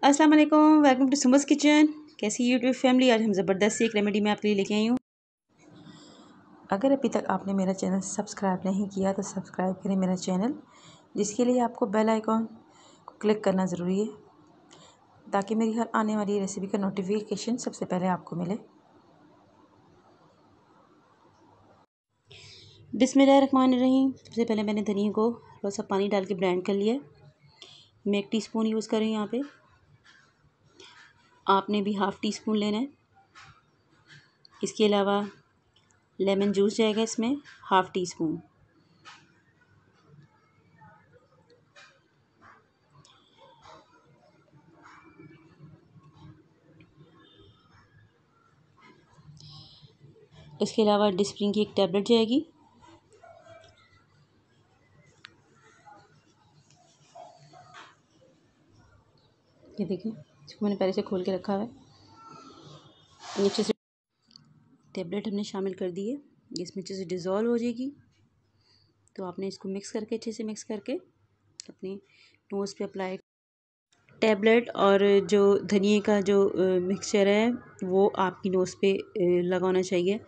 अस्सलाम वालेकुम, welcome to सुमस kitchen. कैसी यूट्यूब फैमिली, आज हम ज़बरदस्त एक रेमेडी मैं आपके लिए लेके आई हूँ। अगर अभी तक आपने मेरा चैनल सब्सक्राइब नहीं किया तो सब्सक्राइब करें मेरा चैनल, जिसके लिए आपको बेल आइकॉन को क्लिक करना ज़रूरी है ताकि मेरी हर आने वाली रेसिपी का नोटिफिकेशन सबसे पहले आपको मिले। बिस्मिल्लाहिर्रहमानिर्रहीम। सबसे पहले मैंने धनिया को थोड़ा सा पानी डाल के ब्लेंड कर लिया। मैं 1 टीस्पून यूज़ कर रही हूँ यहाँ पे, आपने भी ½ टीस्पून लेना है। इसके अलावा लेमन जूस जाएगा इसमें ½ टीस्पून। इसके अलावा डिस्प्रिन की एक टैबलेट जाएगी। ये देखिए, इसको मैंने पहले से खोल के रखा हुआ है। नीचे से टैबलेट हमने शामिल कर दी है, ये इसमें अच्छे से डिज़ोल्व हो जाएगी। तो आपने इसको मिक्स करके अच्छे से मिक्स करके अपनी नोज़ पे अप्लाई। टैबलेट और जो धनिए का जो मिक्सचर है वो आपकी नोज़ पे लगाना चाहिए,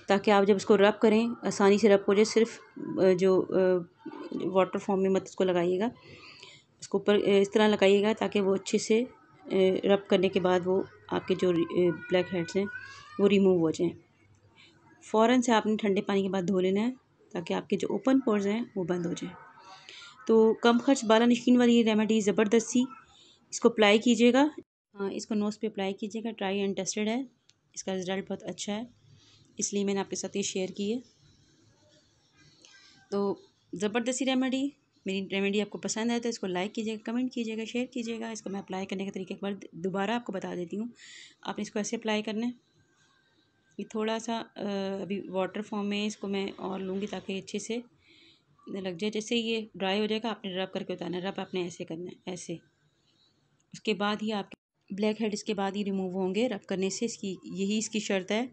ताकि आप जब इसको रब करें आसानी से रब हो जाए। सिर्फ जो वाटर फॉर्म में मत इसको लगाइएगा, इसको ऊपर इस तरह लगाइएगा ताकि वो अच्छे से रब करने के बाद वो आपके जो ब्लैक हेड्स हैं वो रिमूव हो जाएं। फ़ौरन से आपने ठंडे पानी के बाद धो लेना है ताकि आपके जो ओपन पोर्स हैं वो बंद हो जाएं। तो कम खर्च बाला नशीन वाली रेमेडी ज़बरदस्त सी, इसको अप्लाई कीजिएगा। इसको नोज़ पे अप्लाई कीजिएगा। ट्राई एंड टेस्टेड है, इसका रिज़ल्ट बहुत अच्छा है, इसलिए मैंने आपके साथ ये शेयर की है। तो ज़बरदस्त सी रेमेडी, मेरी रेमेडी आपको पसंद आए तो इसको लाइक कीजिएगा, कमेंट कीजिएगा, शेयर कीजिएगा। इसको मैं अप्लाई करने का तरीका एक बार दोबारा आपको बता देती हूँ। आपने इसको ऐसे अप्लाई करना है। ये थोड़ा सा अभी वाटर फॉर्म में, इसको मैं और लूँगी ताकि अच्छे से लग जाए। जैसे ये ड्राई हो जाएगा आपने रब करके उतारना है। रब आपने ऐसे करना है, ऐसे। उसके बाद ही आपके ब्लैक हेड इसके बाद ही रिमूव होंगे रब करने से। यही इसकी शर्त है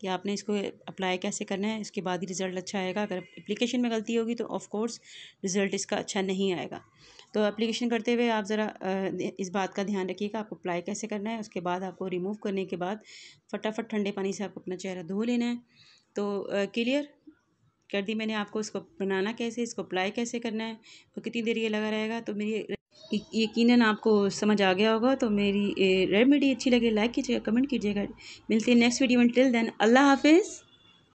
कि आपने इसको अप्लाई कैसे करना है, इसके बाद ही रिज़ल्ट अच्छा आएगा। अगर एप्लीकेशन में गलती होगी तो ऑफ़ कोर्स रिज़ल्ट इसका अच्छा नहीं आएगा। तो एप्लीकेशन करते हुए आप ज़रा इस बात का ध्यान रखिएगा, आपको अप्लाई कैसे करना है। उसके बाद आपको रिमूव करने के बाद फटाफट ठंडे पानी से आपको अपना चेहरा धो लेना है। तो क्लियर कर दी मैंने आपको। इसको बनाना कैसे, इसको अप्लाई कैसे करना है, और कितनी देर ये लगा रहेगा। तो मेरी यकीनन आपको समझ आ गया होगा। तो मेरी रेमेडी अच्छी लगे लाइक कीजिएगा, कमेंट कीजिएगा। मिलते हैं नेक्स्ट वीडियो में। टिल देन अल्लाह हाफिज़।